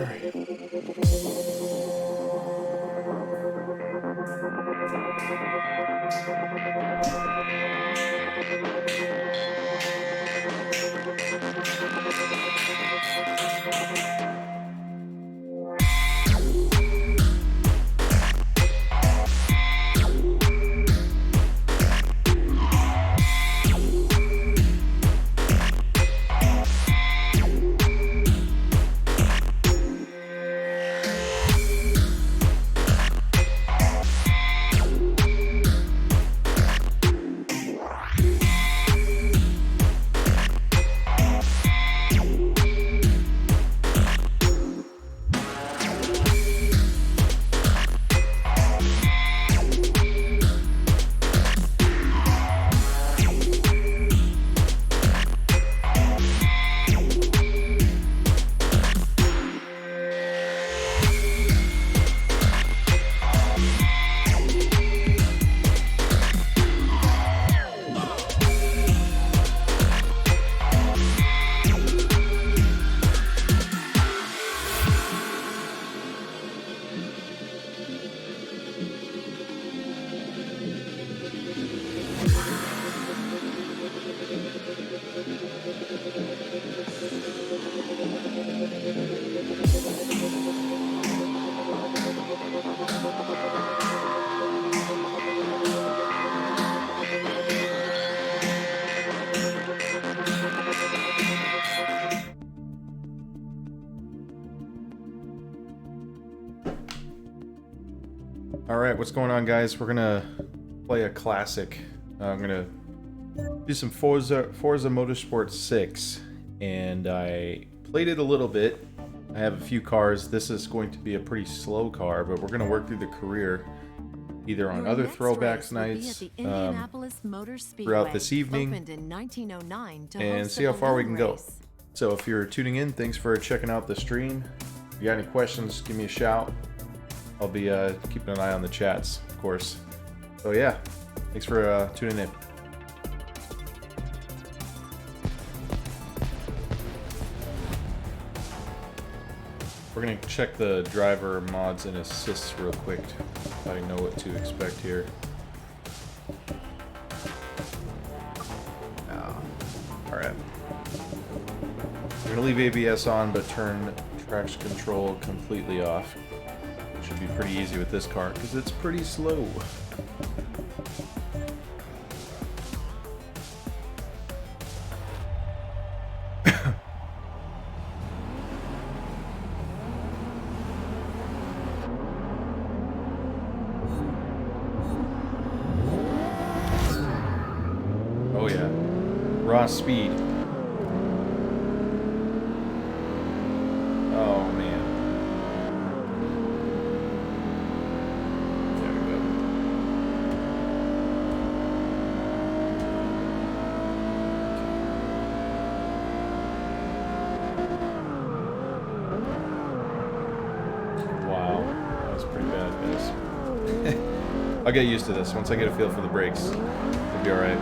Alright, what's going on, guys? We're gonna play a classic. I'm gonna do some Forza Motorsport 6, and I played it a little bit. I have a few cars. This is going to be a pretty slow car, but we're gonna work through the career either on other Throwbacks nights throughout this evening and see how far we can go. So if you're tuning in, thanks for checking out the stream. If you got any questions, give me a shout. I'll be keeping an eye on the chats, of course. So yeah, thanks for tuning in. We're gonna check the driver mods and assists real quick so I know what to expect here. Alright. We're gonna leave ABS on but turn traction control completely off. Should be pretty easy with this car because it's pretty slow. Oh yeah, raw speed. Oh man. I'll get used to this. Once I get a feel for the brakes, it'll be alright.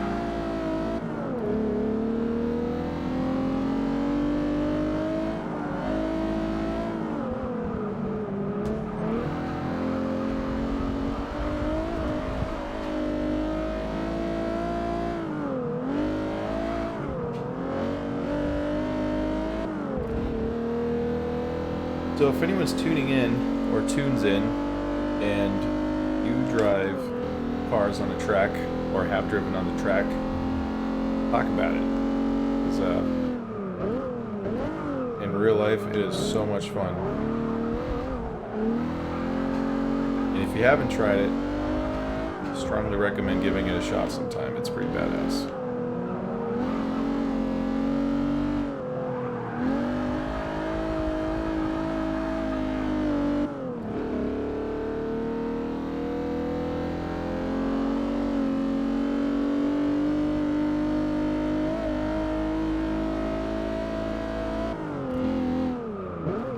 So if anyone's tuning in or tunes in and you drive cars on a track or have driven on the track, talk about it. Because in real life, it is so much fun. And if you haven't tried it, I strongly recommend giving it a shot sometime. It's pretty badass.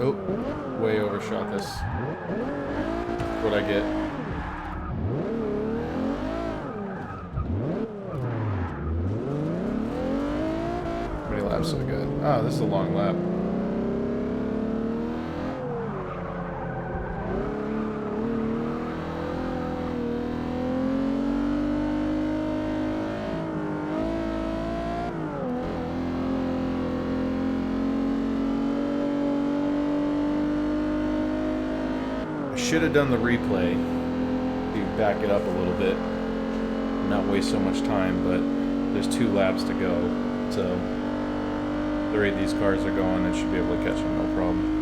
Oh, way overshot this. That's what I get. How many laps have I got? Oh, this is a long lap. should have done the replay to back it up a little bit, not waste so much time, but there's 2 laps to go, so the rate these cars are going, I should be able to catch them no problem.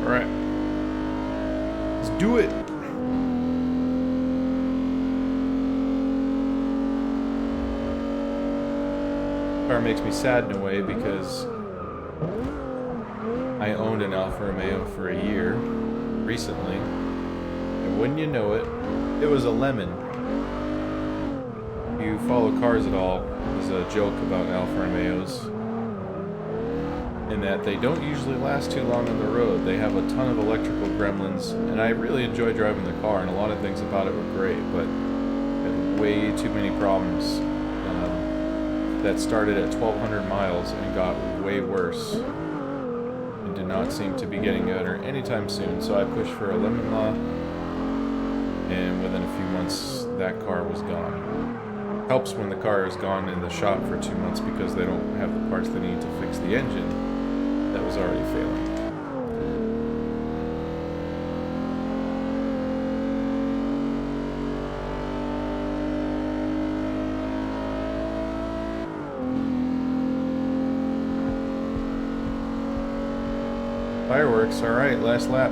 Alright. Let's do it! Car makes me sad in a way because I owned an Alfa Romeo for a year recently, and wouldn't you know it, it was a lemon. If you follow cars at all, there's a joke about Alfa Romeos in that they don't usually last too long on the road. They have a ton of electrical gremlins, and I really enjoy driving the car, and a lot of things about it were great, but it had way too many problems that started at 1,200 miles and got way worse and did not seem to be getting better anytime soon. So I pushed for a lemon law, and within a few months that car was gone. Helps when the car is gone in the shop for 2 months because they don't have the parts they need to fix the engine that was already failing. Fireworks, alright, last lap.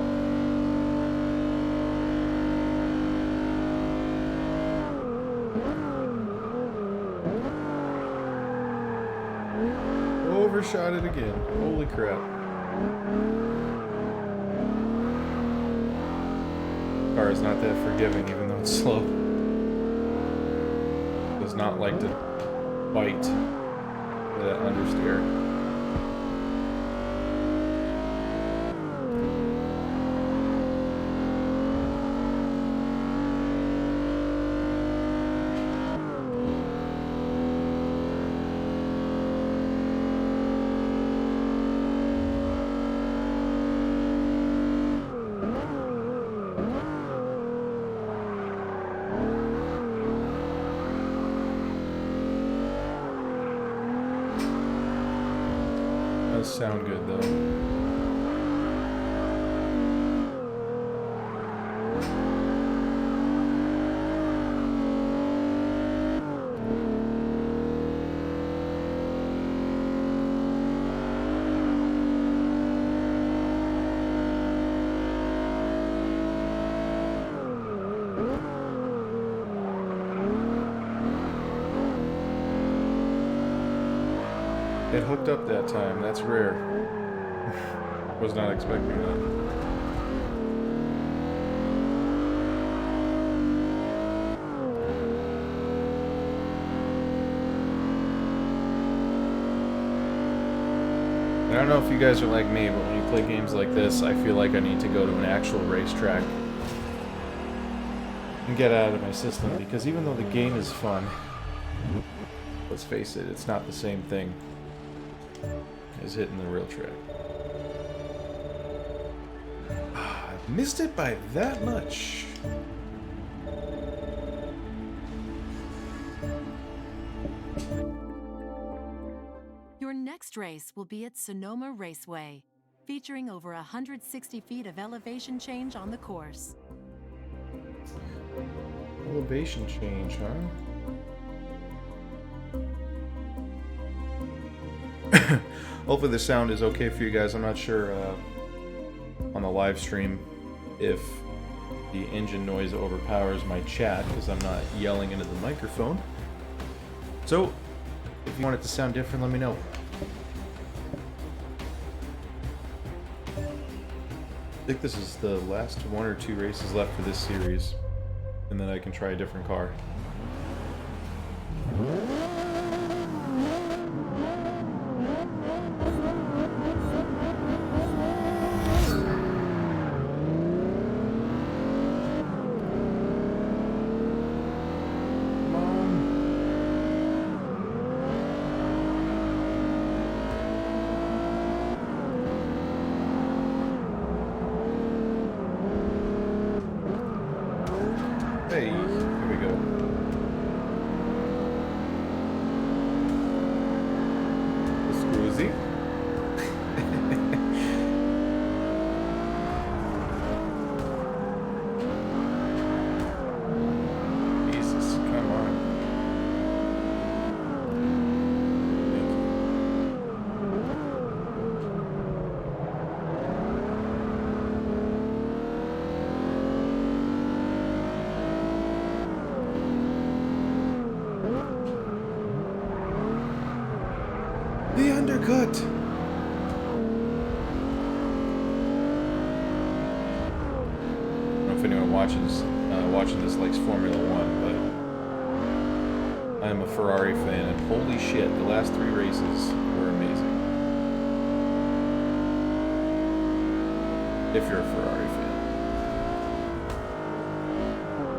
Overshot it again. Holy crap. Car is not that forgiving even though it's slow. Does not like to bite that understeer. Does sound good though. It hooked up that time. That's rare. Was not expecting that. I don't know if you guys are like me, but when you play games like this, I feel like I need to go to an actual racetrack and get out of my system, because even though the game is fun, let's face it, it's not the same thing as hitting the real track. I missed it by that much. Your next race will be at Sonoma Raceway, featuring over 160 feet of elevation change on the course. Elevation change, huh? Hopefully the sound is okay for you guys. I'm not sure on the live stream if the engine noise overpowers my chat because I'm not yelling into the microphone. So, if you want it to sound different, let me know. I think this is the last 1 or 2 races left for this series, and then I can try a different car. Hey, here we go. Scusi. Jesus, come on. The undercut. I don't know if anyone watching this likes Formula One, but I'm a Ferrari fan, and holy shit, the last 3 races were amazing. If you're a Ferrari fan.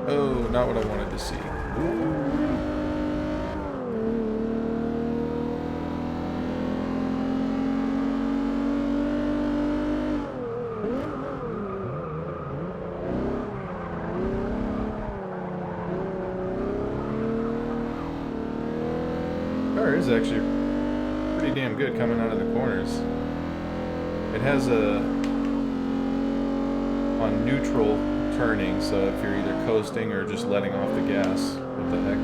Oh, not what I wanted to see. Car is actually pretty damn good coming out of the corners. It has on neutral turning, so if you're either coasting or just letting off the gas, what the heck?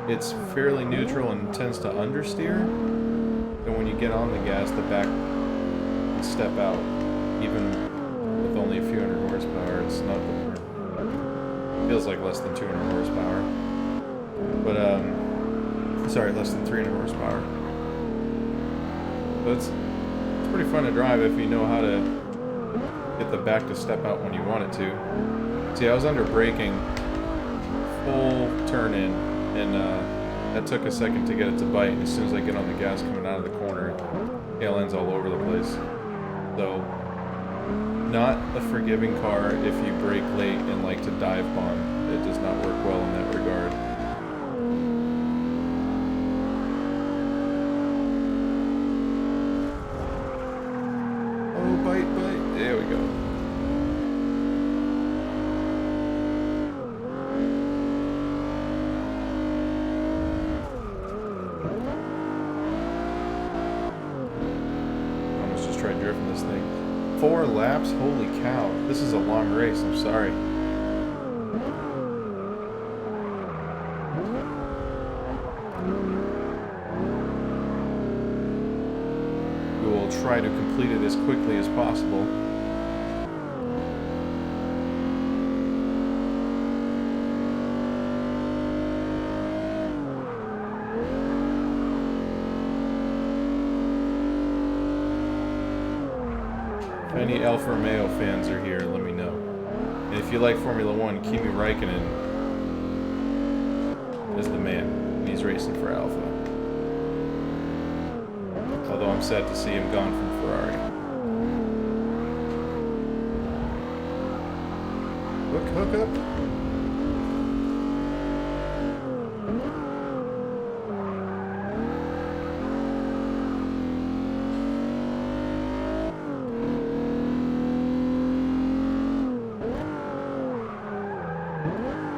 It's fairly neutral and tends to understeer. And when you get on the gas, the back can step out, even with only a few hundred horsepower. It's not the feels like less than 200 horsepower. But, sorry, less than 300 horsepower. But it's pretty fun to drive if you know how to get the back to step out when you want it to. See, I was under braking, full turn in, and that took a second to get it to bite. And as soon as I get on the gas coming out of the corner, tail ends all over the place. So, not a forgiving car if you brake late and like to dive bomb. It does not work well in that regard. Oh, bite. There we go. Almost just tried drifting this thing. 4 laps? Holy cow. This is a long race, I'm sorry. We will try to complete it as quickly as possible. If any Alfa Romeo fans are here, let me know. And if you like Formula One, Kimi Räikkönen is the man. And he's racing for Alfa. Although I'm sad to see him gone from Ferrari. Hook up.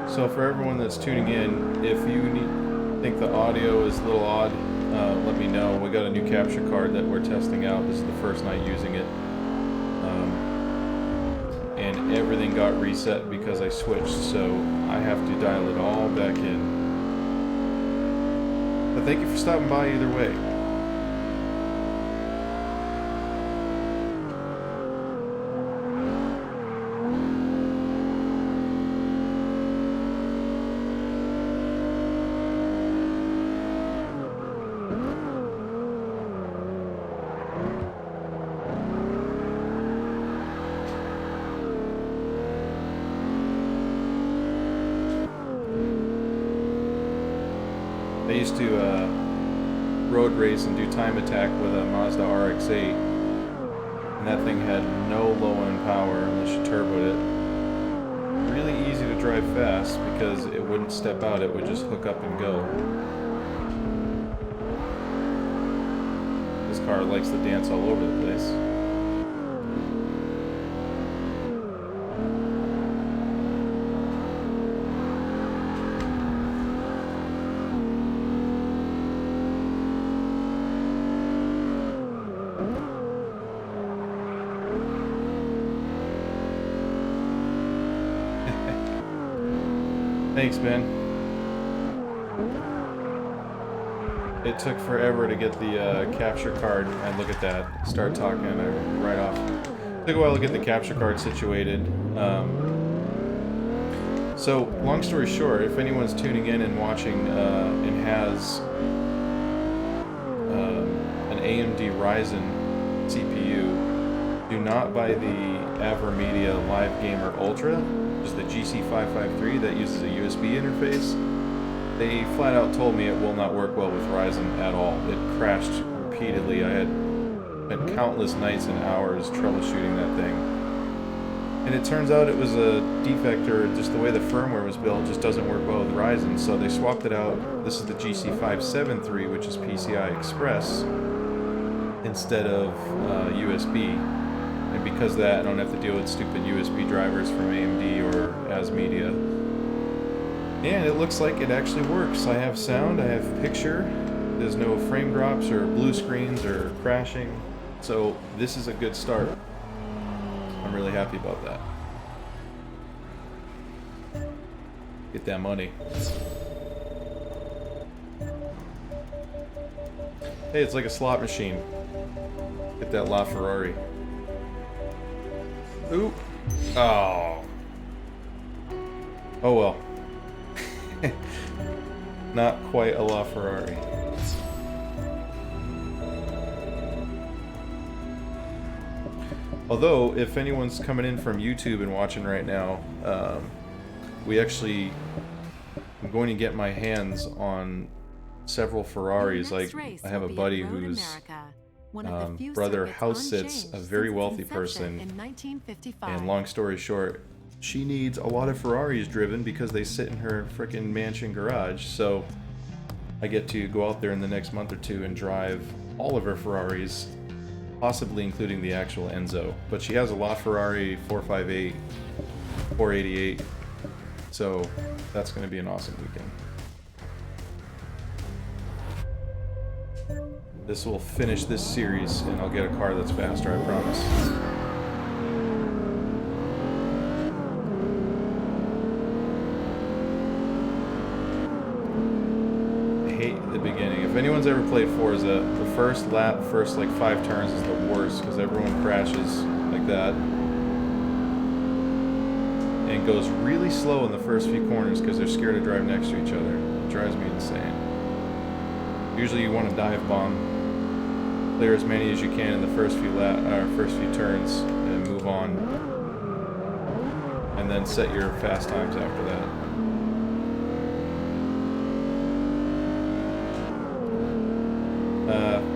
So for everyone that's tuning in, if you think the audio is a little odd, let me know. We got a new capture card that we're testing out. This is the first night using it. And everything got reset because I switched, so I have to dial it all back in. But thank you for stopping by either way. I used to road race and do time attack with a Mazda RX-8, and that thing had no low-end power unless you turboed it. Really easy to drive fast because it wouldn't step out, it would just hook up and go. This car likes to dance all over the place. Thanks, Ben. It took forever to get the capture card, and look at that. Start talking and I right off. Took a while to get the capture card situated. So, long story short, if anyone's tuning in and watching and has an AMD Ryzen CPU, do not buy the AverMedia Live Gamer Ultra, which is the GC553 that uses a USB interface. They flat out told me it will not work well with Ryzen at all. It crashed repeatedly. I had spent countless nights and hours troubleshooting that thing. And it turns out it was a defect, or just the way the firmware was built just doesn't work well with Ryzen, so they swapped it out. This is the GC573, which is PCI Express, instead of USB. And because of that, I don't have to deal with stupid USB drivers from AMD or ASMedia. And it looks like it actually works. I have sound, I have picture, there's no frame drops or blue screens or crashing. So this is a good start. I'm really happy about that. Get that money. Hey, it's like a slot machine. Get that LaFerrari. Oop. Oh. Oh well. Not quite a LaFerrari. Although, if anyone's coming in from YouTube and watching right now, I'm going to get my hands on several Ferraris. Like, I have a buddy whose brother house sits a very wealthy person, and long story short, she needs a lot of Ferraris driven because they sit in her frickin' mansion garage. So I get to go out there in the next month or two and drive all of her Ferraris, possibly including the actual Enzo. But she has a LaFerrari 458, 488, so that's going to be an awesome weekend. This will finish this series, and I'll get a car that's faster, I promise. The beginning. If anyone's ever played Forza, the first lap, first like 5 turns is the worst because everyone crashes like that and goes really slow in the first few corners because they're scared to drive next to each other. It drives me insane. Usually you want to dive bomb, clear as many as you can in the first few turns and move on, and then set your fast times after that.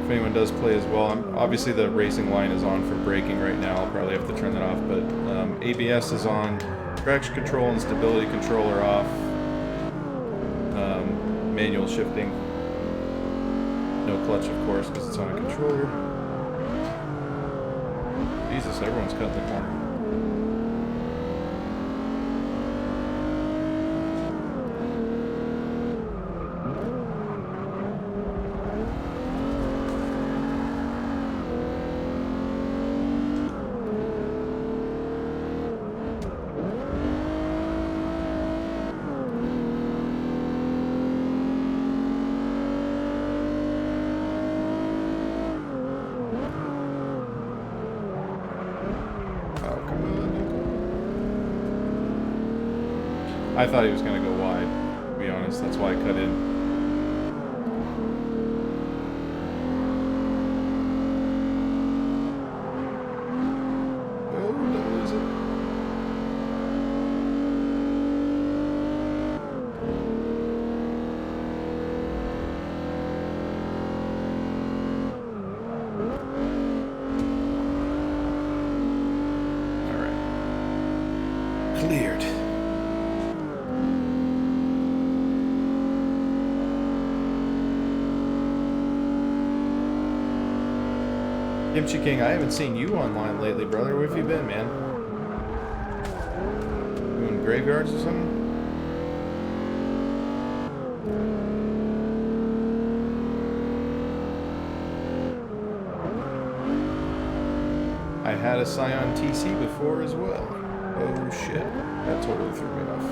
If anyone does play as well, obviously the racing line is on for braking right now. I'll probably have to turn that off, but ABS is on, traction control and stability control are off, manual shifting, no clutch of course because it's on a controller. Jesus, everyone's cutting the corner. I thought he was going to go wide, to be honest. That's why I cut in. Oh, don't lose it. All right. Cleared. Kimchi King, I haven't seen you online lately, brother. Where have you been, man? Doing graveyards or something? I had a Scion TC before as well. Oh shit, that totally threw me off.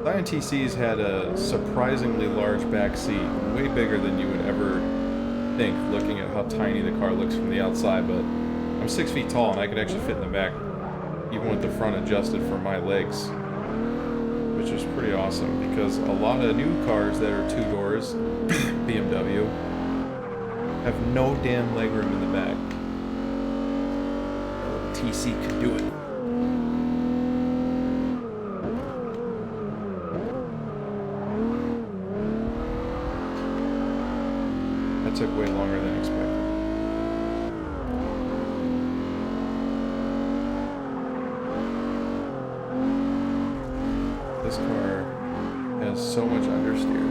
Scion TC's had a surprisingly large back seat, way bigger than you would ever think looking at how tiny the car looks from the outside, but I'm 6 feet tall and I could actually fit in the back even with the front adjusted for my legs, which is pretty awesome because a lot of new cars that are 2 doors, BMW, have no damn legroom in the back. TC could do it. That took way longer than expected. This car has so much understeer.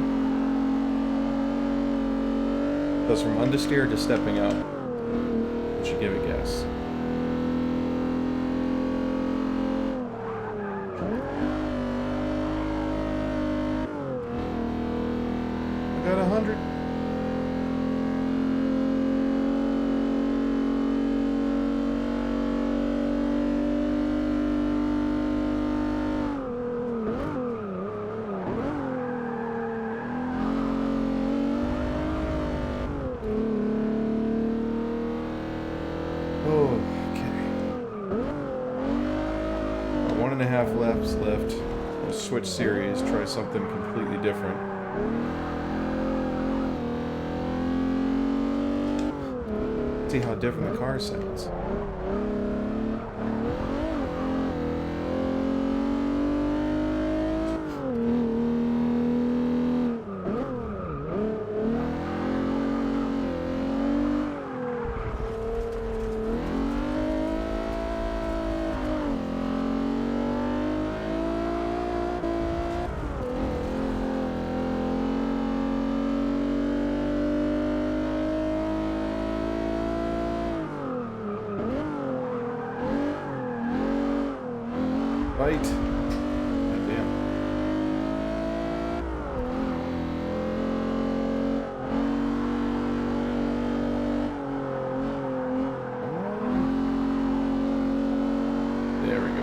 Goes from understeer to stepping out. You should give a guess. I got 100. Half laps left. We'll switch series, try something completely different. See how different the car sounds. Fight. God damn. There we go.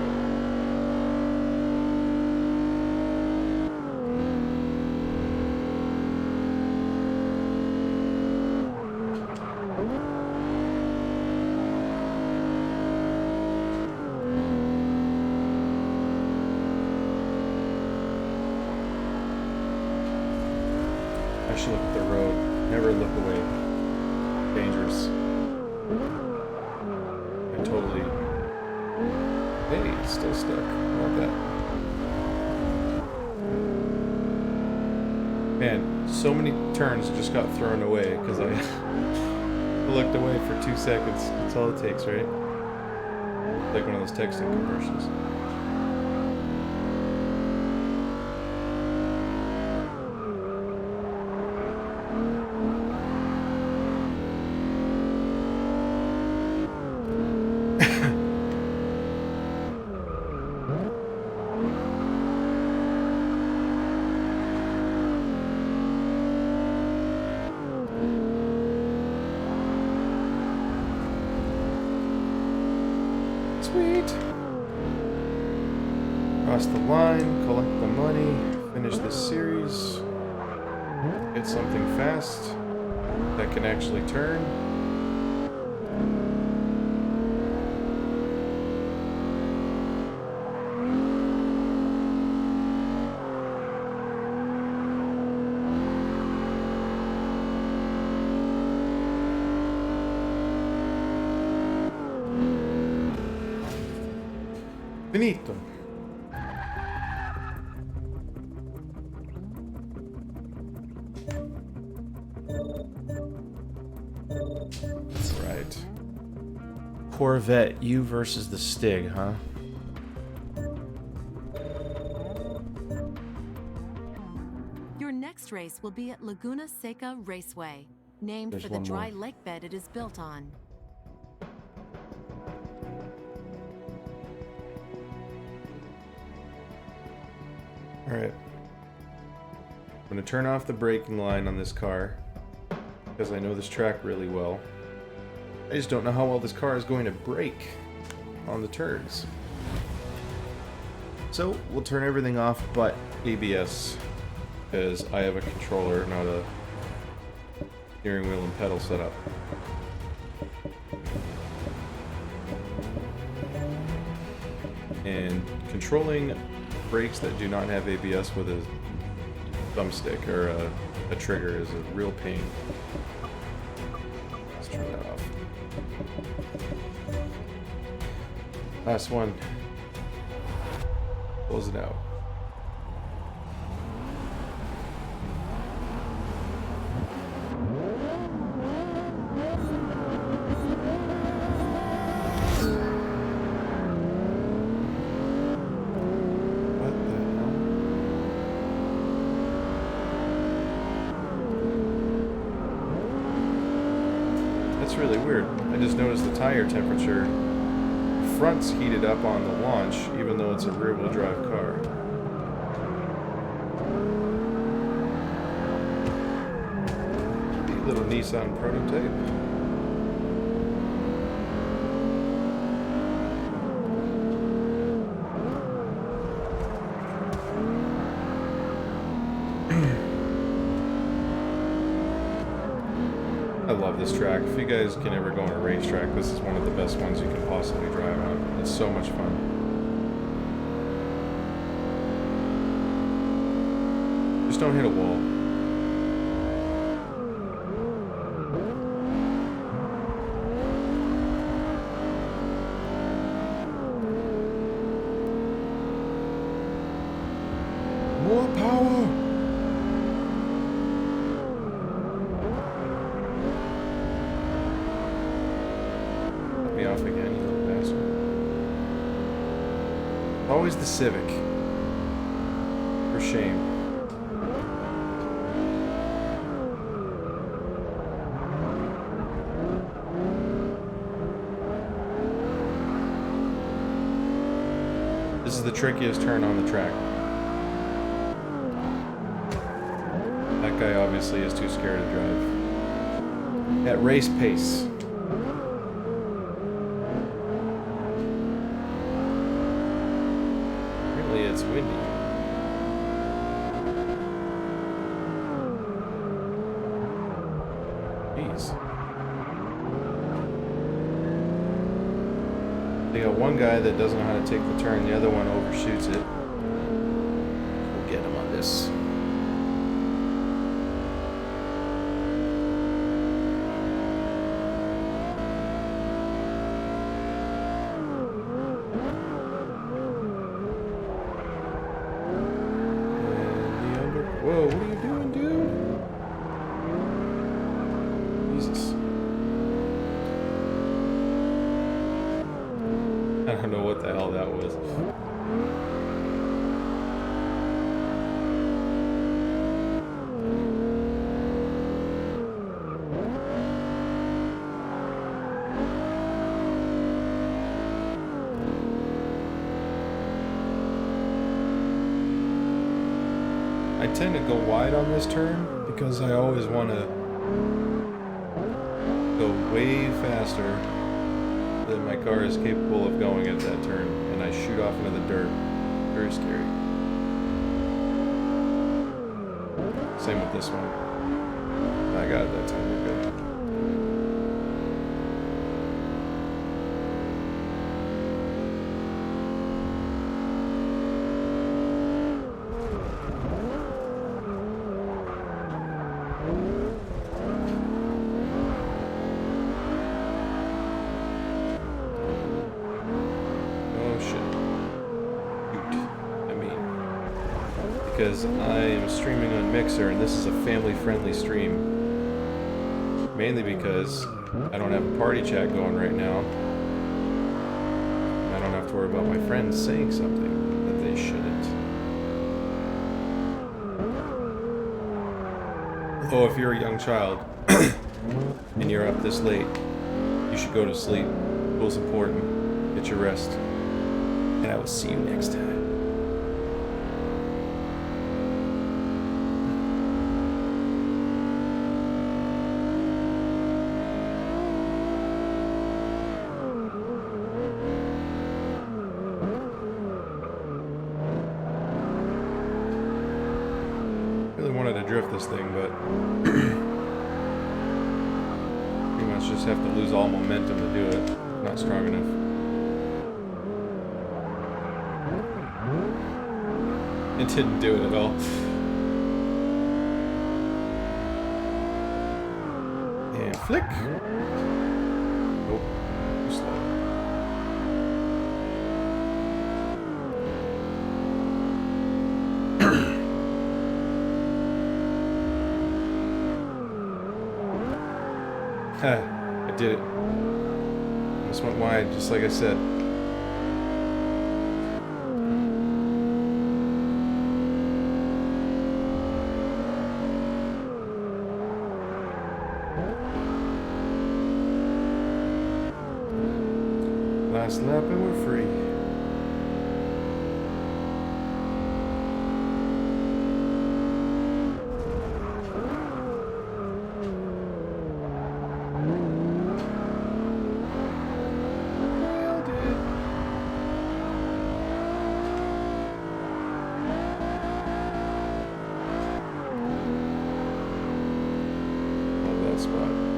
I should look at the road. Never look away. Dangerous. I totally... Hey, it's still stuck. How about that? Man, so many turns just got thrown away because I looked away for 2 seconds. That's all it takes, right? Like one of those texting commercials. Sweet. Cross the line, collect the money, finish this series, get something fast that can actually turn. Finito. Right. Corvette, you versus the Stig, huh? Your next race will be at Laguna Seca Raceway, named There's for the one dry more. lake bed it is built on. Alright. I'm going to turn off the braking line on this car because I know this track really well. I just don't know how well this car is going to brake on the turns. So we'll turn everything off, but ABS because I have a controller, not a steering wheel and pedal setup. And controlling brakes that do not have ABS with a thumbstick or a trigger is a real pain. Let's turn that off. Last one. Close it out. Really weird. I just noticed the tire temperature. The front's heated up on the launch, even though it's a rear-wheel drive car. The little Nissan prototype. I love this track. If you guys can ever go on a racetrack, this is one of the best ones you can possibly drive on. It's so much fun. Just don't hit a wall. More power! Me off again, you little bastard. Always the Civic. For shame. This is the trickiest turn on the track. That guy obviously is too scared to drive. At race pace. It's windy. Jeez. They got one guy that doesn't know how to take the turn, the other one overshoots it. We'll get him on this. Whoa, what are you doing, dude? Jesus. I don't know what the hell that was. I tend to go wide on this turn because I always want to go way faster than my car is capable of going at that turn, and I shoot off into the dirt. Very scary. Same with this one. I got it that time, we're good. Because I am streaming on Mixer, and this is a family-friendly stream. Mainly because I don't have a party chat going right now. I don't have to worry about my friends saying something that they shouldn't. Oh, if you're a young child and you're up this late, you should go to sleep. School's important. Get your rest. And I will see you next time. drift this thing, but pretty much just have to lose all momentum to do it. Not strong enough. It didn't do it at all. And flick. Oh, too slow. I did it. Almost went wide, just like I said. Last lap and we're free.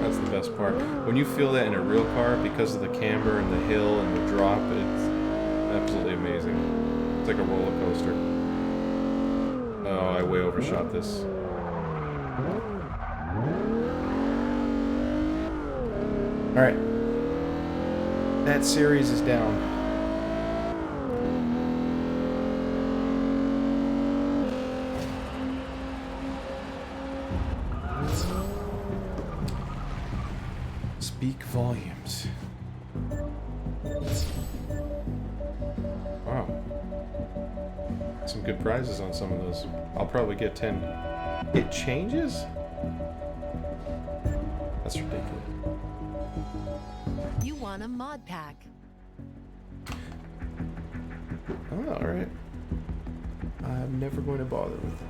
That's the best part. When you feel that in a real car, because of the camber and the hill and the drop, it's absolutely amazing. It's like a roller coaster. Oh, I way overshot this. Alright. That series is down. Speak volumes. Wow. Some good prizes on some of those. I'll probably get 10. It changes? That's ridiculous. You won a mod pack. Oh, alright. I'm never going to bother with it.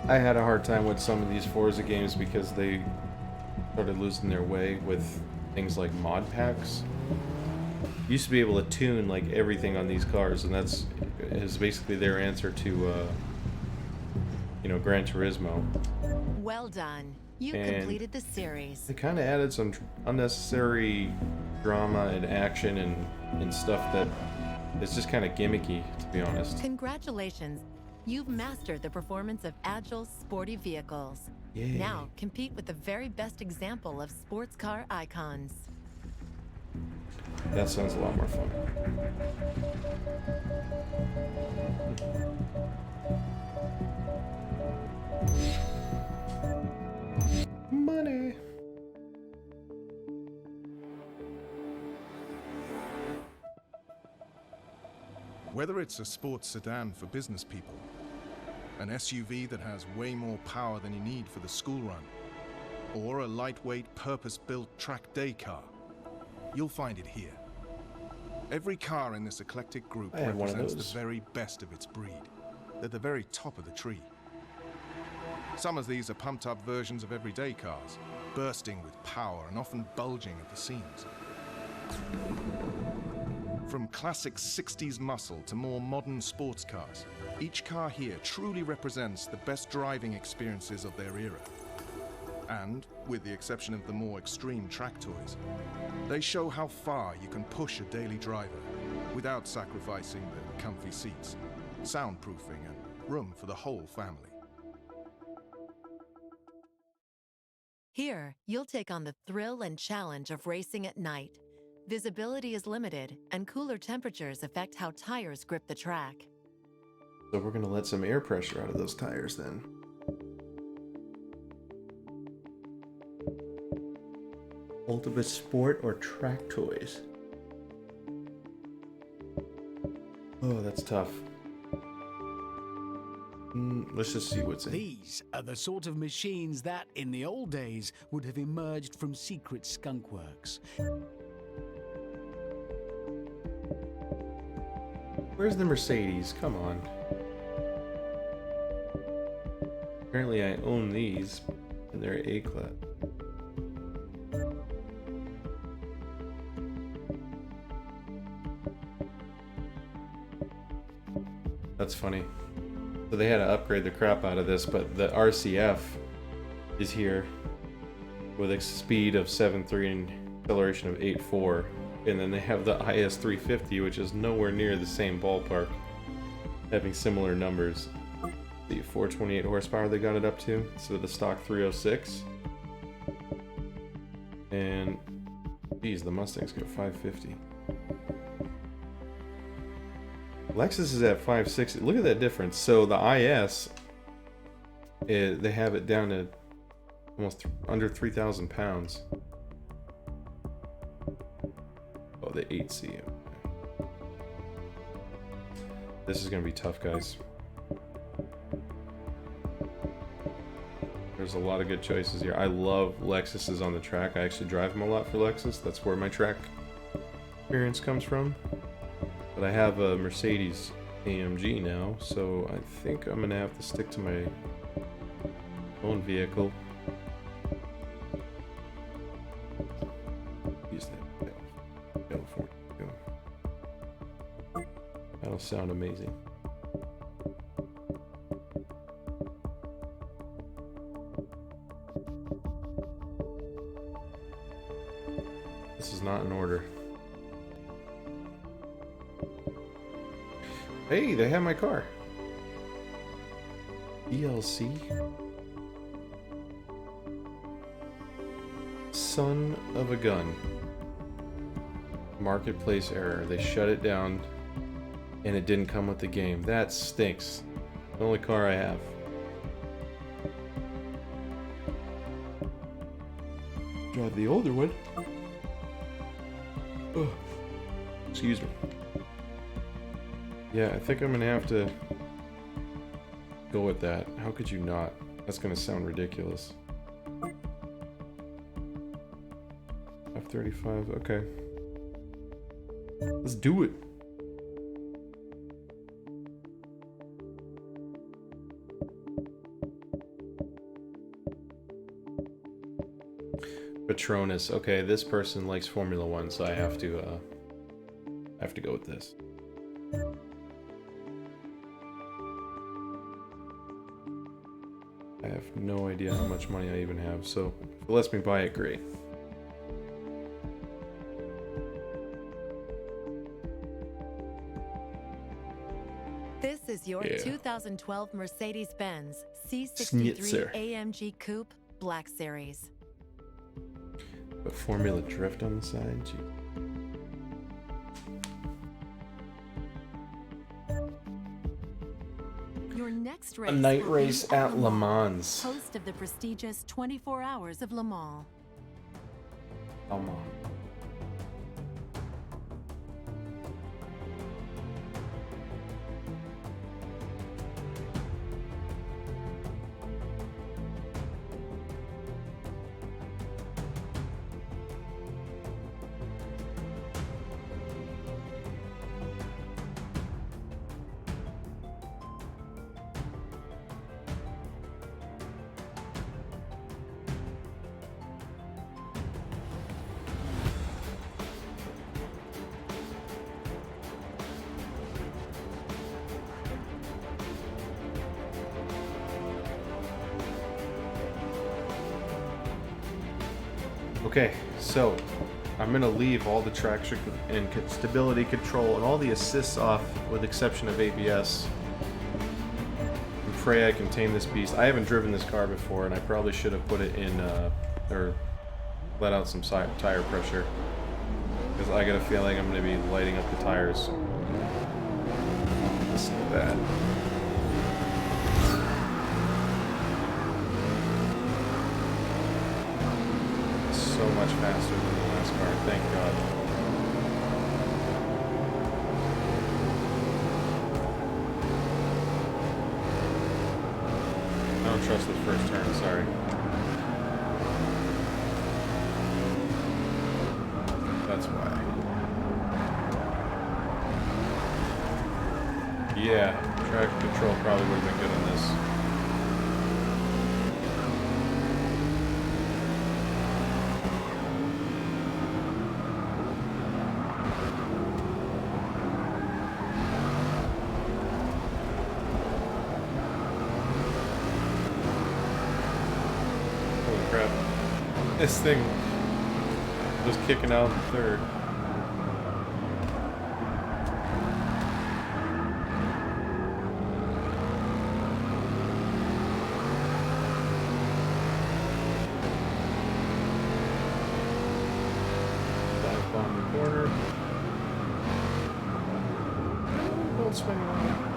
I had a hard time with some of these Forza games because they started losing their way with things like mod packs. You used to be able to tune like everything on these cars, and that's is basically their answer to Gran Turismo. Well done. You And completed the series. They kind of added some unnecessary drama and action and stuff that is just kind of gimmicky, to be honest. Congratulations. You've mastered the performance of agile, sporty vehicles. Yay. Now, compete with the very best example of sports car icons. That sounds a lot more fun. Money. Whether it's a sports sedan for business people, an SUV that has way more power than you need for the school run, or a lightweight, purpose-built track day car, you'll find it here. Every car in this eclectic group I have one of represents those. the very best of its breed. They're the very top of the tree. Some of these are pumped-up versions of everyday cars, bursting with power and often bulging at the seams. From classic 60s muscle to more modern sports cars, each car here truly represents the best driving experiences of their era. And, with the exception of the more extreme track toys, they show how far you can push a daily driver without sacrificing the comfy seats, soundproofing, and room for the whole family. Here, you'll take on the thrill and challenge of racing at night. Visibility is limited, and cooler temperatures affect how tires grip the track. So we're going to let some air pressure out of those tires then. Ultimate Sport or Track Toys? Oh, that's tough. Let's just see what's in. These are the sort of machines that, in the old days, would have emerged from secret skunk works. Where's the Mercedes? Come on. Apparently I own these, and they're A-class. That's funny. So they had to upgrade the crap out of this, but the RCF is here with a speed of 7.3 and acceleration of 8.4. And then they have the IS 350, which is nowhere near the same ballpark, having similar numbers. The 428 horsepower they got it up to, so the stock 306. And geez, the Mustang's got 550. Lexus is at 560. Look at that difference. So the IS, they have it down to almost under 3,000 pounds. Oh, the 8C. This is gonna be tough, guys. There's a lot of good choices here. I love Lexuses on the track. I actually drive them a lot for Lexus. That's where my track experience comes from. But I have a Mercedes AMG now, so I think I'm gonna have to stick to my own vehicle. Use that California. That'll sound amazing. This is not in order. Hey, they have my car. ELC. Son of a gun. Marketplace error. They shut it down and it didn't come with the game. That stinks. The only car I have. Drive the older one. Oh, excuse me. Yeah, I think I'm gonna have to go with that. How could you not? That's gonna sound ridiculous. F35, okay. Let's do it. Patronus. Okay, this person likes Formula One, so I have to go with this. I have no idea how much money I even have, so if it lets me buy it, great. This is your 2012 Mercedes-Benz C63 Schnitzer. AMG Coupe Black Series. But Formula Drift on the side? Gee. Your next race A night will race be at Le Mans. host of the prestigious 24 Hours of Le Mans. Le Mans. Okay, so I'm gonna leave all the traction and stability control and all the assists off with exception of ABS. And pray I can tame this beast. I haven't driven this car before and I probably should have put it in, or let out some tire pressure. Because I got a feeling I'm gonna be lighting up the tires. Listen to that. So much faster than the last car, thank God. I don't trust the first turn, sorry. That's why. Yeah, track control probably would have been good on this. This thing was kicking out in third. Dive bomb the corner. Don't spin around.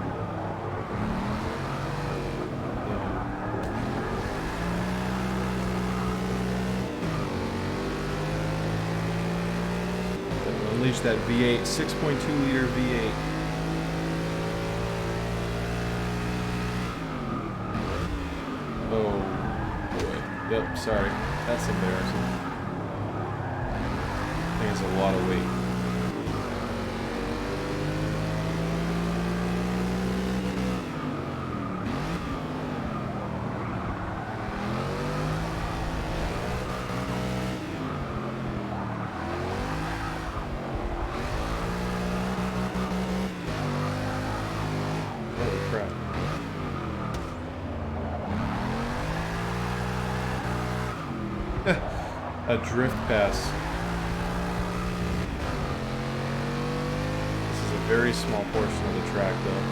Unleash that V8, 6.2 liter V8. Oh boy. Yep, sorry. That's embarrassing. I think it's a lot of weight. A drift pass. This is a very small portion of the track, though.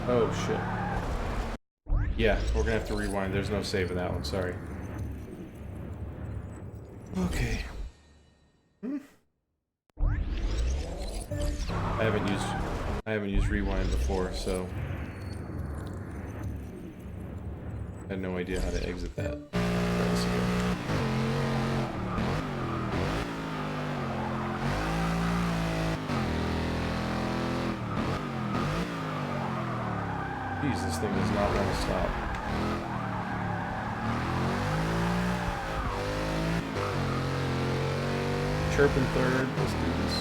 Oh, shit. Yeah, we're gonna have to rewind. There's no save in that one, sorry. Okay. I haven't used rewind before, so I had no idea how to exit that. Alright, let's go. Jeez, this thing does not want to stop. Chirping third, let's do this.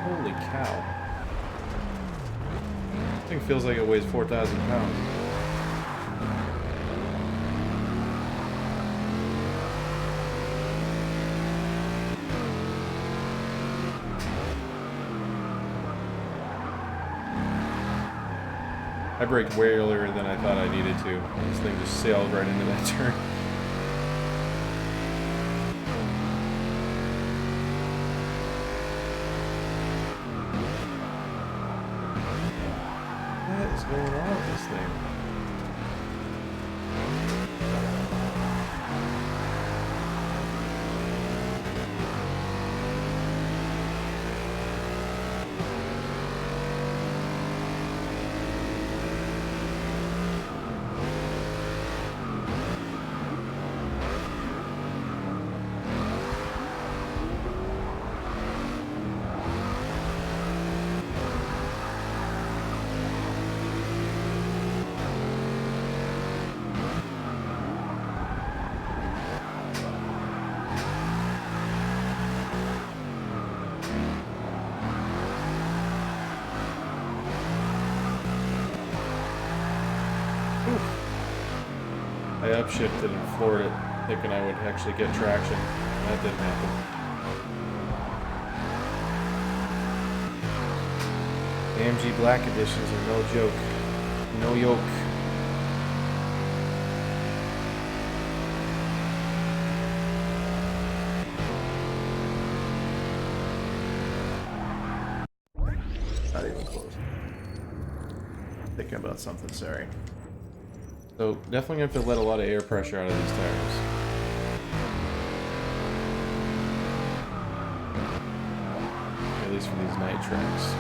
Holy cow. This thing feels like it weighs 4,000 pounds. I braked way earlier than I thought I needed to. This thing just sailed right into that turn. What is going on with this thing? I upshifted and floored it, thinking I would actually get traction. That didn't happen. AMG Black Editions are no joke. No yoke. Not even close. Thinking about something, sorry. So, definitely gonna have to let a lot of air pressure out of these tires. At least for these night tracks.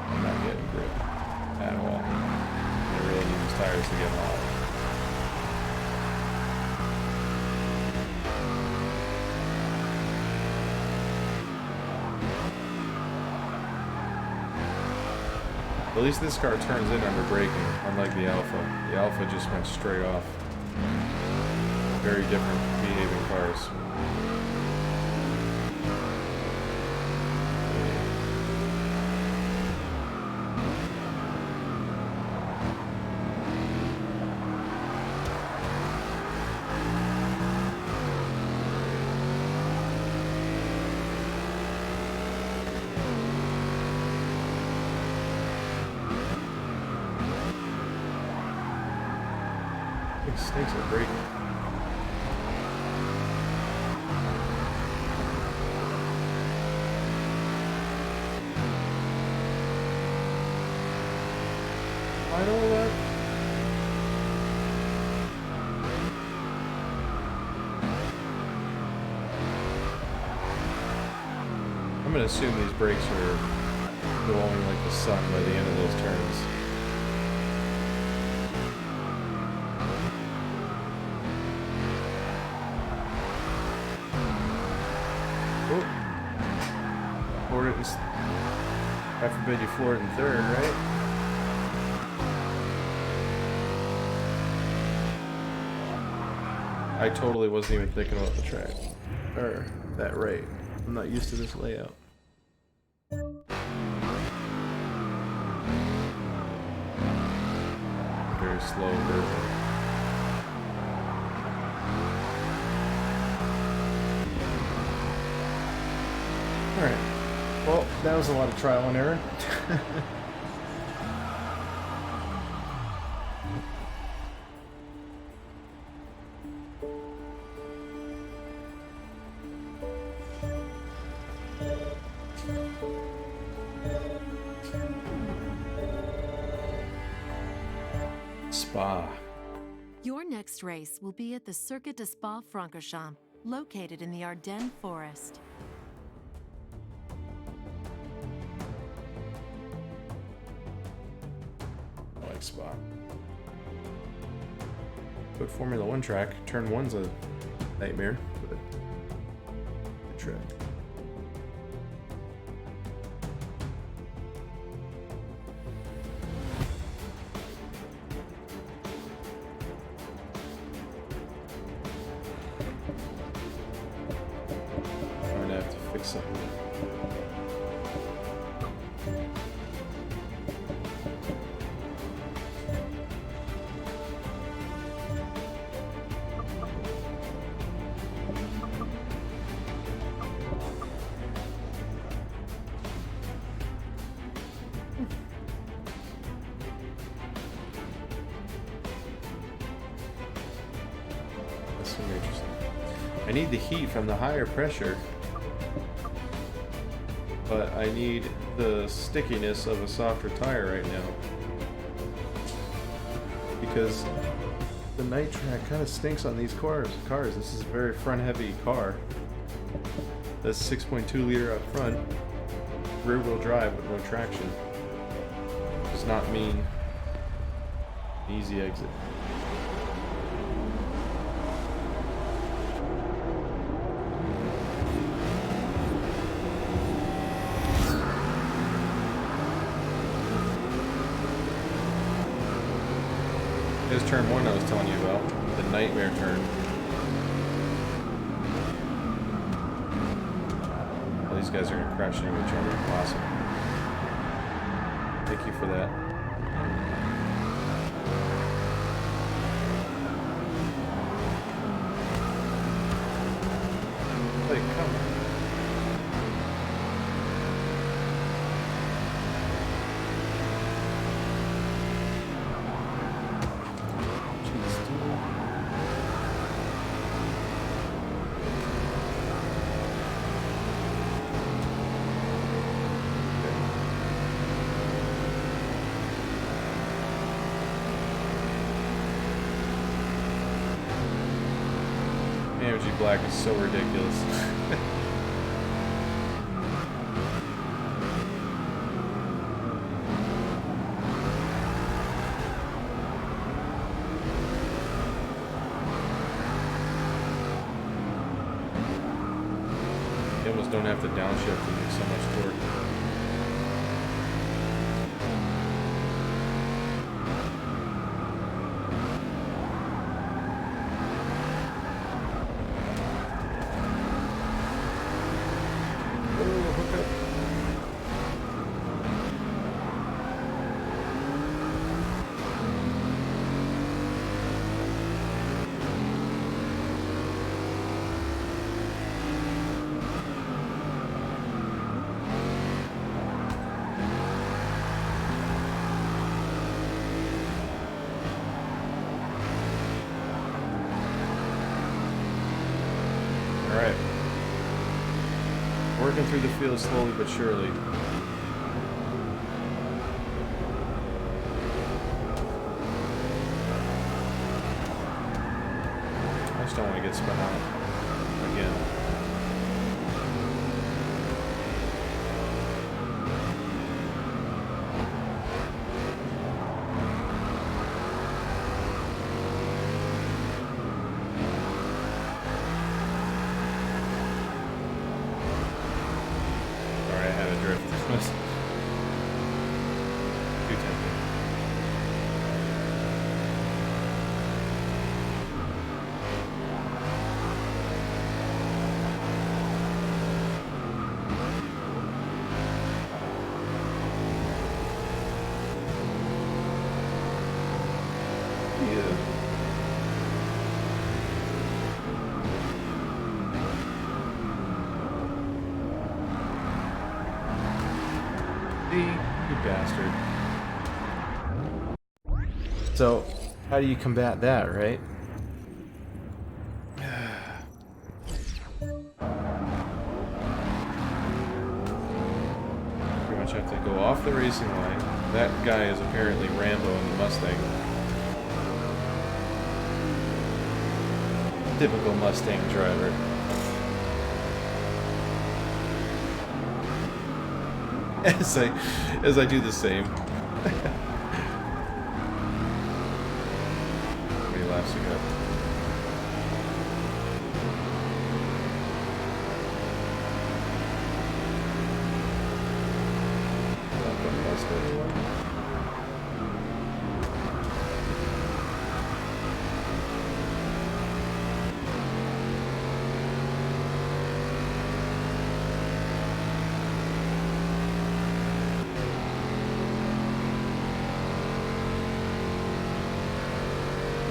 I'm not getting grip at all. I really need these tires to get hot. At least this car turns in under braking, unlike the Alpha. The Alpha just went straight off. Very different behaving cars. These snakes are breaking. Final lap. I'm gonna assume these brakes are glowing like the sun by the end of those turns. Oh. Floored it in, I forbid you floor it in third, right? I totally wasn't even thinking about the track. Or that right. I'm not used to this layout. Very slow version. Alright. Well, that was a lot of trial and error. Spa. Your next race will be at the Circuit de Spa-Francorchamps, located in the Ardennes Forest. I like Spa. Good Formula 1 track. Turn 1's a nightmare, but good track. I'm gonna have to fix something. That's gonna be interesting. I need the heat from the higher pressure, but I need the stickiness of a softer tire right now. Because the night track kind of stinks on these cars. This is a very front-heavy car. That's 6.2 liter up front, rear-wheel drive with no traction. Does not mean easy exit. Here's turn 1 I was telling you about, the nightmare turn. Well, these guys are going to crash into each other. Awesome. Thank you for that. Like, come on. Energy black is so ridiculous. You almost don't have to downshift to make so much torque. through the field slowly but surely. I just don't want to get spun out again. Too tempting. You bastard. So, how do you combat that, right? Pretty much have to go off the racing line. That guy is apparently Rambo in the Mustang. Typical Mustang driver. As I do the same. How many laps we got? Not gonna bust anyone.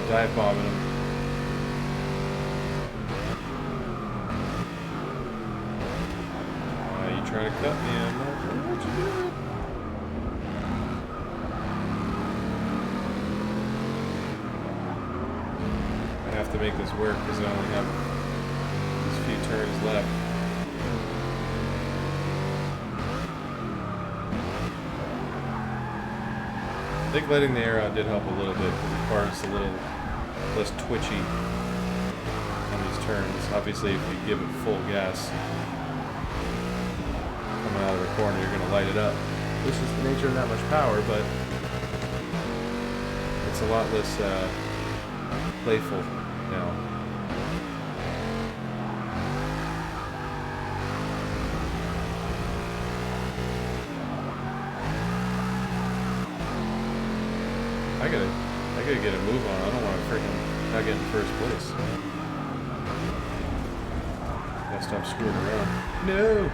Dive bombing him. You trying to cut me? I'm not gonna let you do it. I have to make this work because I only have these few turns left. I think letting the air out did help a little bit because the car's a little less twitchy on these turns. Obviously, if you give it full gas coming out of the corner, you're going to light it up. Which is the nature of that much power, but it's a lot less playful now. I gotta get a move on. I don't want to freaking not get in first place. Gotta stop screwing around. No!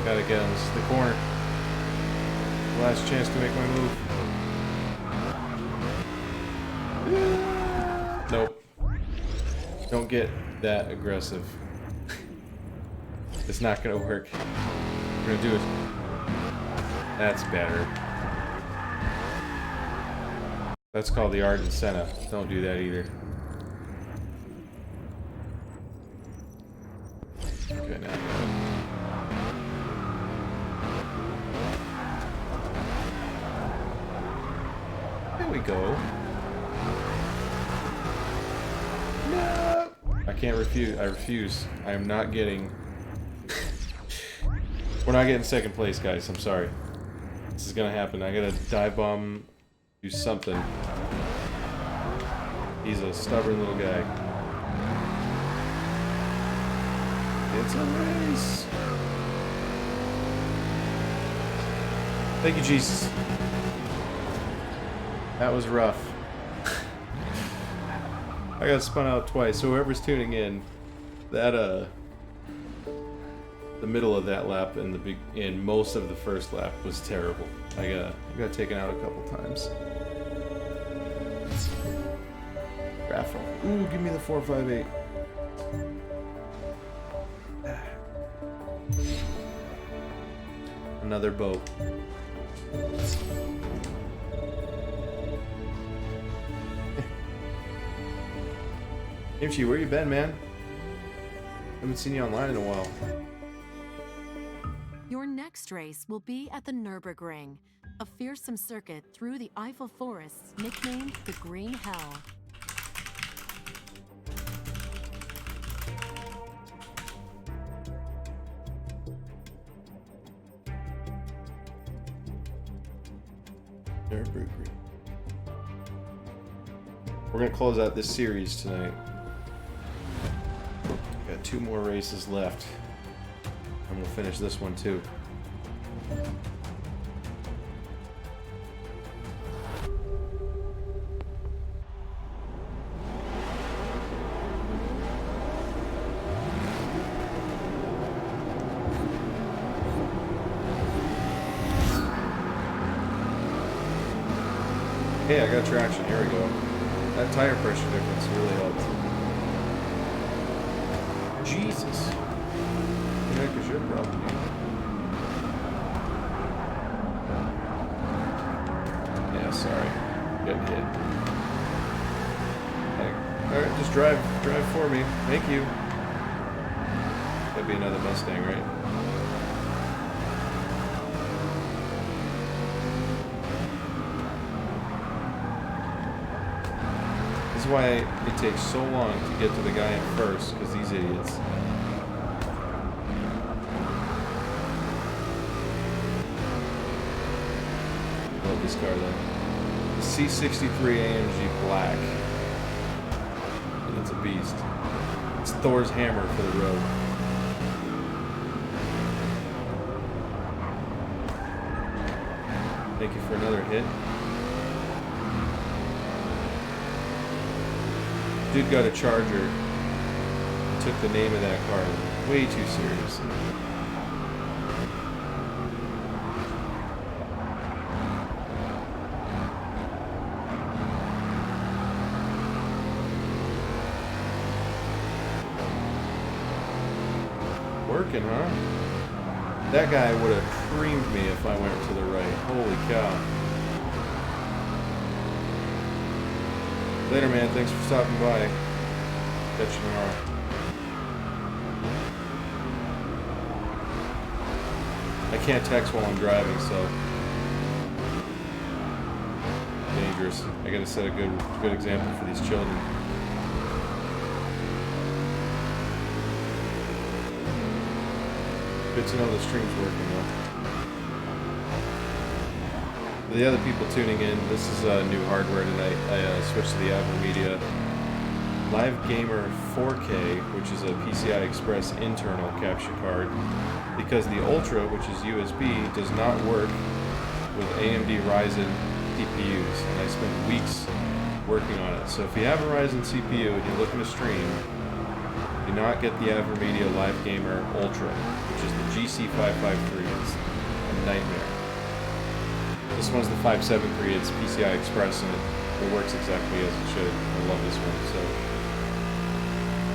Gotta get on the corner. Last chance to make my move. Nope. Don't get that aggressive. It's not gonna work. We're gonna do it. That's better. That's called the Ardent Senna. Don't do that either. Okay, now I got it. There we go. No! I can't refuse. I refuse. I am not getting... We're not getting second place, guys. I'm sorry. This is gonna happen. I gotta dive bomb, do something. He's a stubborn little guy. It's a race! Thank you, Jesus. That was rough. I got spun out twice, so whoever's tuning in, that the middle of that lap and most of the first lap was terrible. I got taken out a couple times. Raffle. Ooh, give me the 458. Another boat. Kimchi, where you been, man? Haven't seen you online in a while. Your next race will be at the Nürburgring, a fearsome circuit through the Eiffel forests nicknamed the Green Hell. Nürburgring. We're gonna close out this series tonight. Got 2 more races left. And we'll finish this one too. Hey, I got traction. Here we go. That tire pressure difference really helped. Jesus. What the heck is your problem, dude? Yeah, sorry. Getting hit. Alright, just drive for me. Thank you. That'd be another Mustang, right? This is why it takes so long to get to the guy in first, because these idiots. Love this car though. The C63 AMG Black. And it's a beast. It's Thor's hammer for the road. Thank you for another hit. Dude got a Charger and took the name of that car way too seriously. Working, huh? That guy would have creamed me if I went to the right. Holy cow. Later, man. Thanks for stopping by. Catch you tomorrow. I can't text while I'm driving, so dangerous. I gotta set a good example for these children. Good to know the stream's working though. For the other people tuning in, this is new hardware tonight. I switched to the AverMedia Live Gamer 4K, which is a PCI Express internal capture card, because the Ultra, which is USB, does not work with AMD Ryzen CPUs, and I spent weeks working on it. So if you have a Ryzen CPU and you're looking to stream, do not get the AverMedia Live Gamer Ultra, which is the GC553. It's a nightmare. This one's the 573. It's PCI Express, and it works exactly as it should. I love this one. So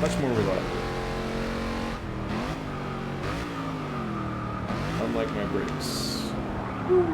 much more reliable. Unlike my brakes. Woo.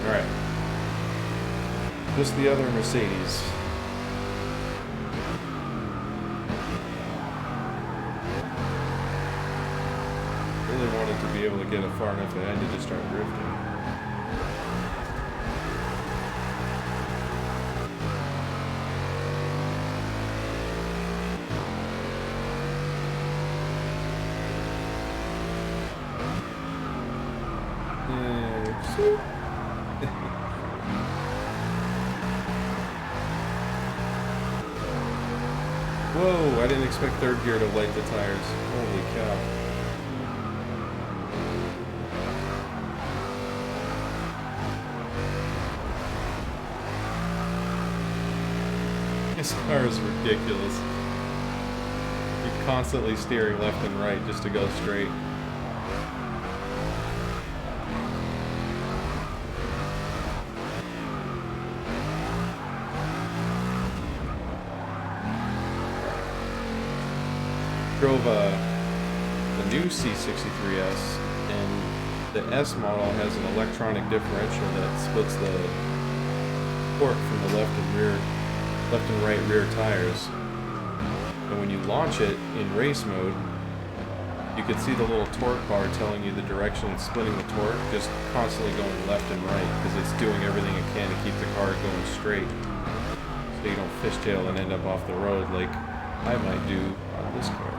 Alright. Just the other Mercedes. Really wanted to be able to get it far enough ahead to just start drifting. Whoa, I didn't expect third gear to light the tires. Holy cow. This car is ridiculous. You're constantly steering left and right just to go straight. Drove the new C63S, and the S model has an electronic differential that splits the torque from the left and right rear tires. And when you launch it in race mode, you can see the little torque bar telling you the direction it's splitting the torque, just constantly going left and right because it's doing everything it can to keep the car going straight, so you don't fishtail and end up off the road like I might do on this car.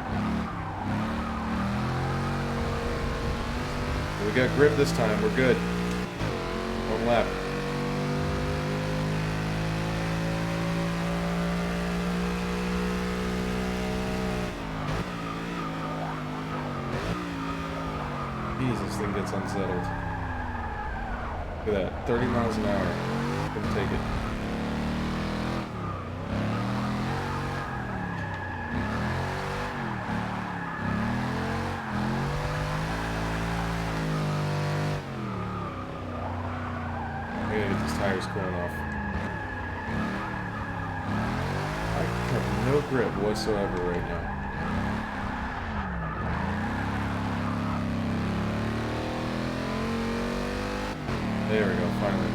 We got grip this time, we're good. One lap. Jeez, this thing gets unsettled. Look at that, 30 miles an hour. Couldn't take it. I gotta get these tires cooling off. I have no grip whatsoever right now. There we go, finally.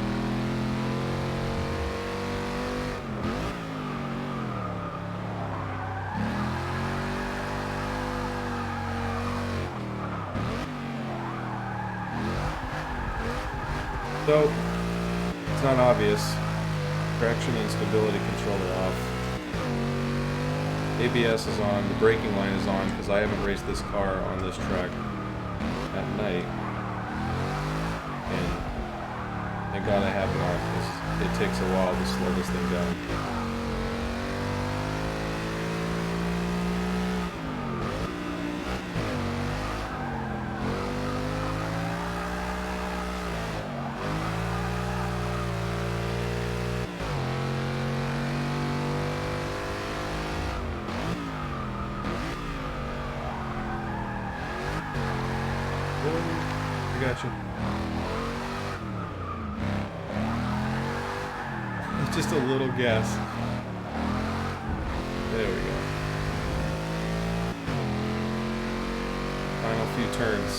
So, it's not obvious. Traction and stability control are off. ABS is on, the braking line is on, because I haven't raced this car on this track at night. And I gotta have it on, because it takes a while to slow this thing down. I got you. Just a little gas. There we go. Final few turns.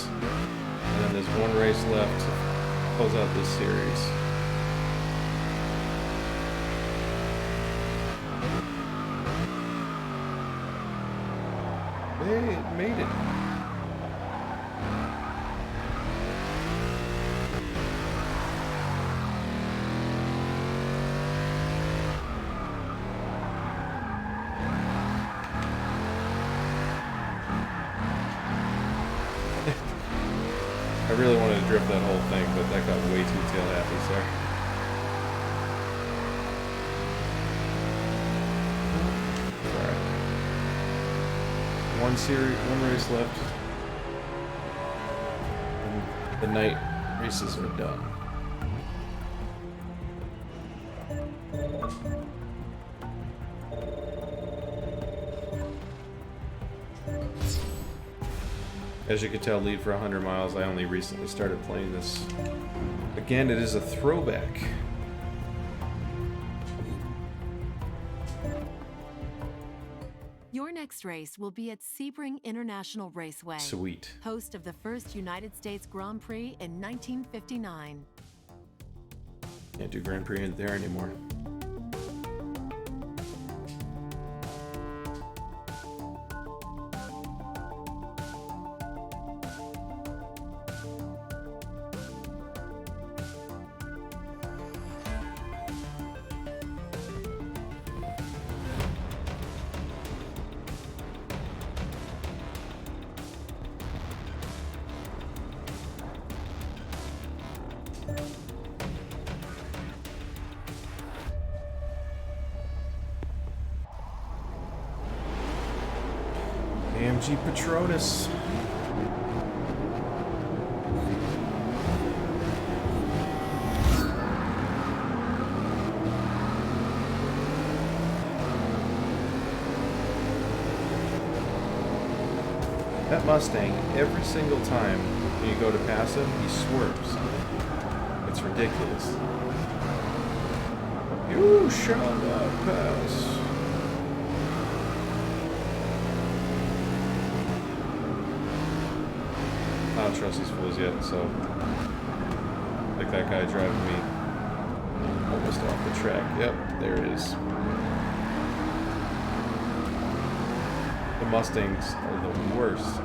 And then there's one race left to close out this series. Hey, it made it. I really wanted to drift that whole thing, but that got way too tail happy, sir. Alright. One race left. And the night races are done. As you can tell, lead for 100 miles. I only recently started playing this. Again, it is a throwback. Your next race will be at Sebring International Raceway. Sweet. Host of the first United States Grand Prix in 1959. Can't do Grand Prix in there anymore. AMG Patronus. That Mustang, every single time when you go to pass him, he swerves. It's ridiculous. You shall not pass. I don't trust these fools yet, so like that guy driving me almost off the track. Yep, there it is. The Mustangs are the worst.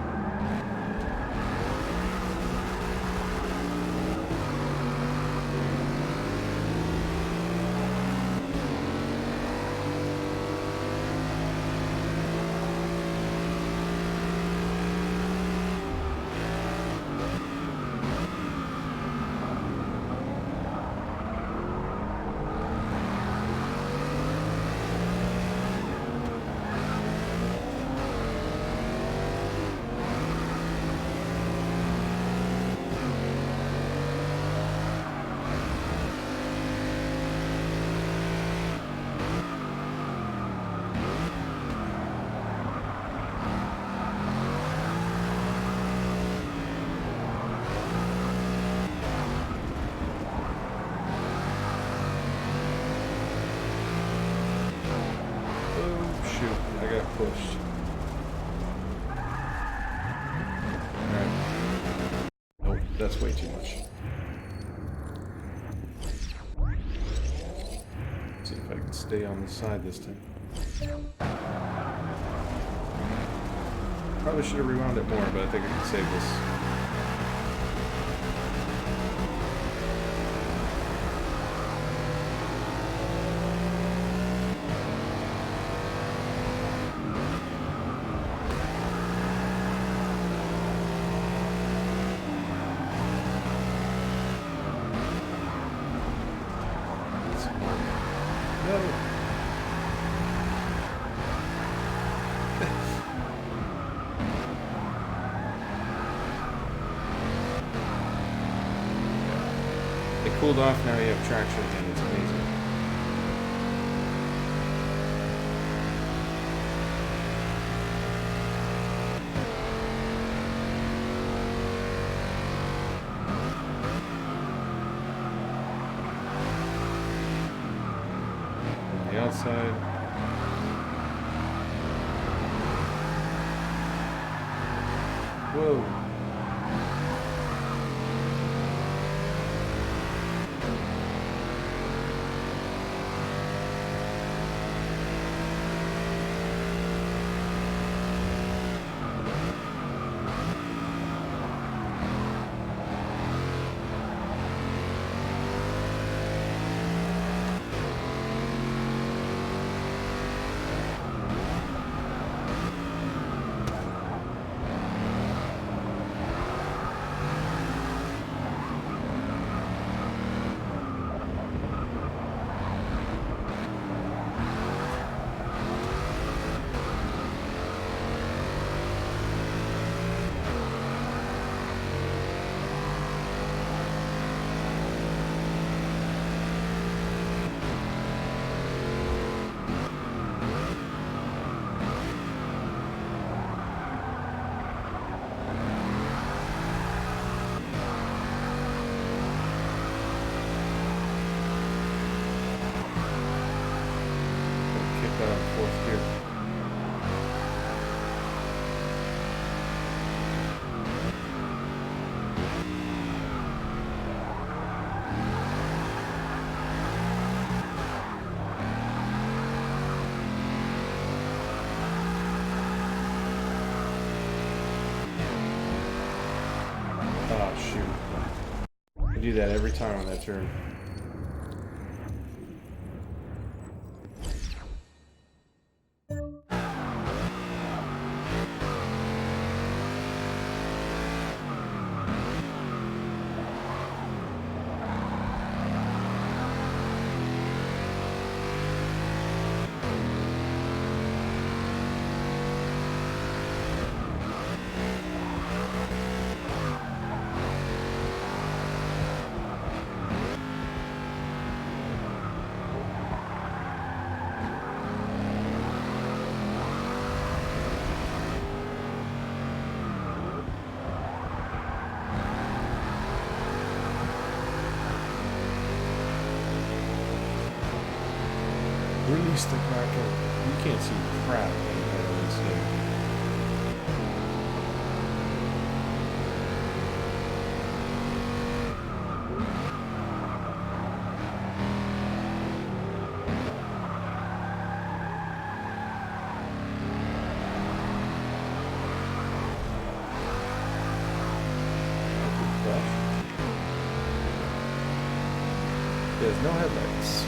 I got pushed. Alright. Nope, that's way too much. Let's see if I can stay on the side this time. Probably should have rewound it more, but I think I can save this. It cooled off, now you have traction again, it's amazing. On the outside. Whoa. Fourth gear. Oh shoot. I do that every time on that turn. Release the Kraken. You can't see crap in this game. There's no headlights.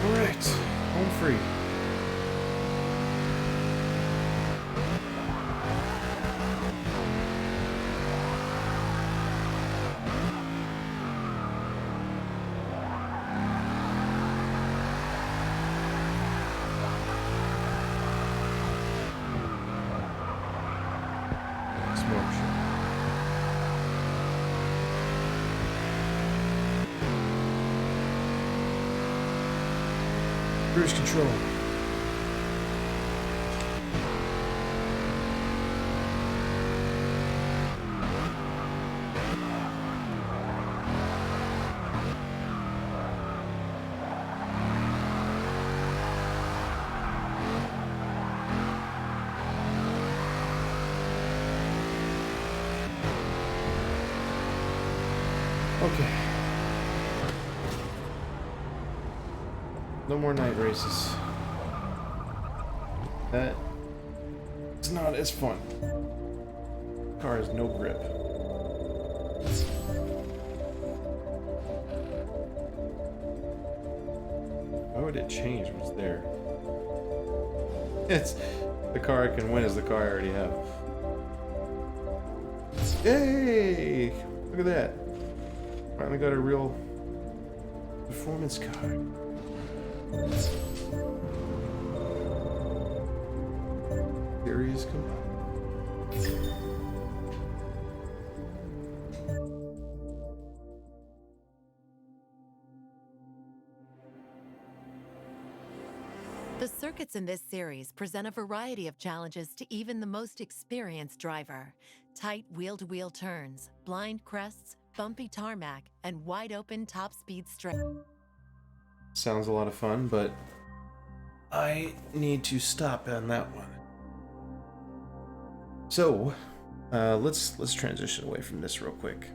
Alright, home free. Smoke show. Cruise control. Okay. No more night races. That is not as fun. Car has no grip. Why would it change what's there? It's the car I can win is the car I already have. Yay! Look at that. Finally got a real performance car. Series complete. The circuits in this series present a variety of challenges to even the most experienced driver. Tight wheel-to-wheel turns, blind crests, bumpy tarmac, and wide-open top-speed straight. Sounds a lot of fun, but I need to stop on that one. So, let's transition away from this real quick.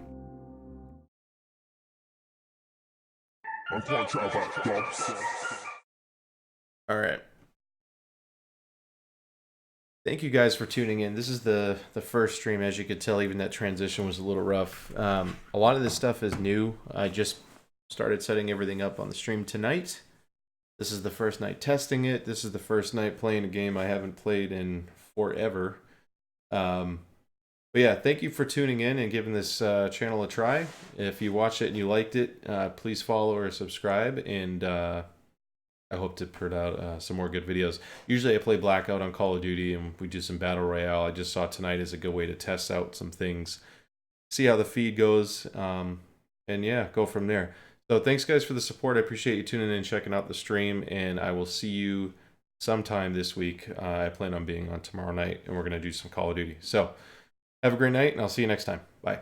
All right. Thank you guys for tuning in. This is the first stream. As you could tell, even that transition was a little rough. A lot of this stuff is new. I just started setting everything up on the stream tonight. This is the first night testing it. This is the first night playing a game I haven't played in forever. But yeah, thank you for tuning in and giving this channel a try. If you watched it and you liked it, please follow or subscribe, and I hope to put out some more good videos. Usually I play Blackout on Call of Duty, and we do some Battle Royale. I just saw tonight as a good way to test out some things, see how the feed goes, and yeah, go from there. So thanks guys for the support. I appreciate you tuning in and checking out the stream, and I will see you sometime this week. I plan on being on tomorrow night, and we're going to do some Call of Duty. So have a great night, and I'll see you next time. Bye.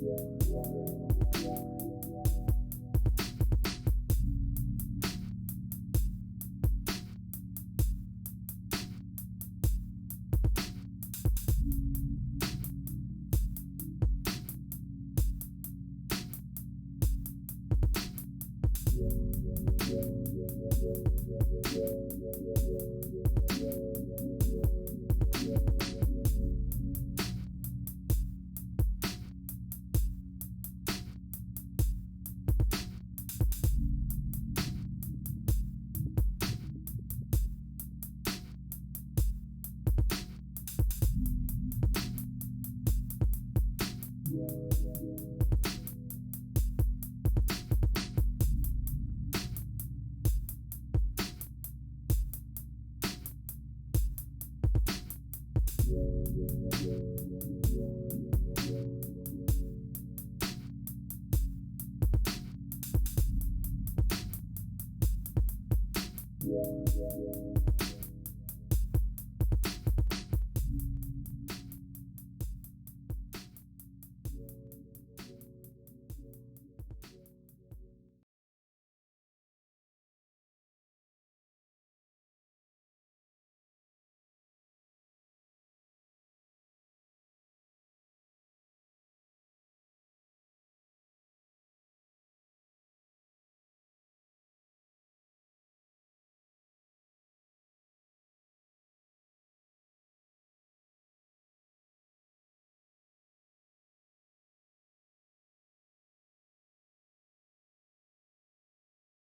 Yeah.